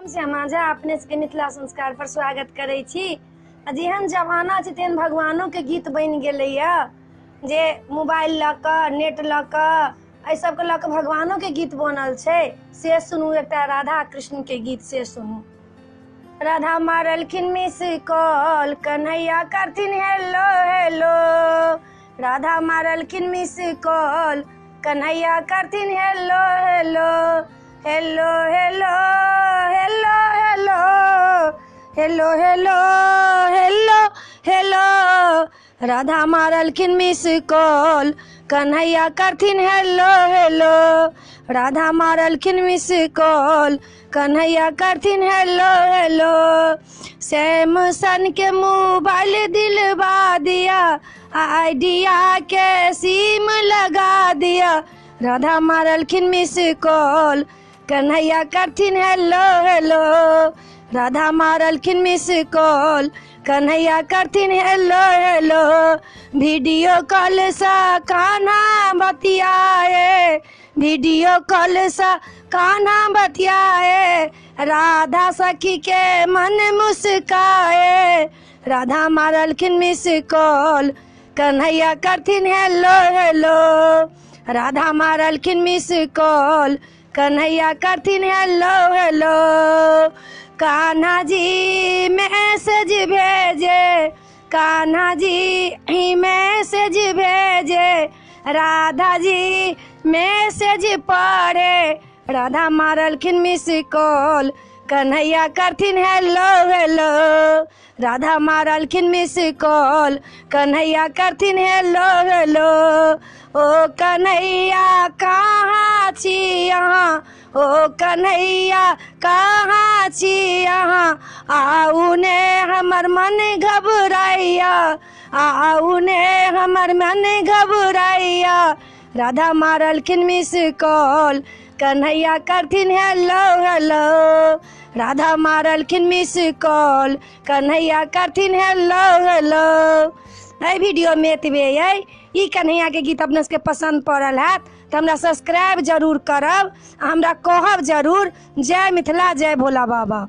श्यामा झा अपने सबके मिथिला संस्कार पर स्वागत करै छी। जेहन जमाना छै तेहन भगवानों के गीत बनि गेलैया जे मोबाइल ल क नेट ल क एहि सबके ल क भगवानों के गीत बनल छै। से सुनू, एकटा राधा कृष्ण के गीत से सुनू। राधा मारलखिन मिस कॉल, कन्हैया करथिन हेलो हेलो। राधा मारलखिन मिस कॉल, कन्हैया करथिन hello hello. Hello hello hello hello hello hello hello hello. Radha मारलखिन मिस कॉल, कन्हैया करथिन हेलो हेलो। राधा मारलखिन मिस कॉल, कन्हैया करथिन हेलो हेलो। सैमसंग के मोबाइल दिलवा दिया, आइडिया के सिम लगा दिया। राधा मारलखिन मिस कॉल, कन्हैया करथिन हेलो हेलो। राधा मारलखिन मिस कॉल, कन्हैया करथिन हेलो हेलो। वीडियो कॉल सा कान्हा बतियाए, वीडियो कॉल सा कान्हा बतियाए। राधा सखी के मन मुस्काए। राधा मारलखिन मिस कॉल, कन्हैया करथिन हेलो हेलो। राधा मारलखिन मिस कॉल, कन्हैया करथिन hello hello. Kanha ji message भेजे, कान्हा जी मैसेज भेजे। राधा जी मैसेज पढ़े। राधा मारलखिन मिस कॉल, कन्हैया करथिन हेलो हेलो। राधा मारलखिन मिस कॉल, कन्हैया करथिन हेलो हेलो। ओ कन्हैया कहाँ छी अहाँ, ओ कन्हैया कहाँ छी अहाँ। आउ ने हमर मन घबराइया, आउ ने हमर मन घबराइया। राधा मारलखिन मिस कॉल, कन्हैया करथिन हेलो हेलो। राधा मारलखिन मिस कॉल, कन्हैया करथिन हेलो हेलो। एहि वीडियो में एतबे अइ। ई कन्हैया के गीत अपने सबके पसंद पड़ल हैत तो हमरा सब्सक्राइब जरूर करब, हमरा कहब जरूर। जय मिथिला, जय भोला बाबा।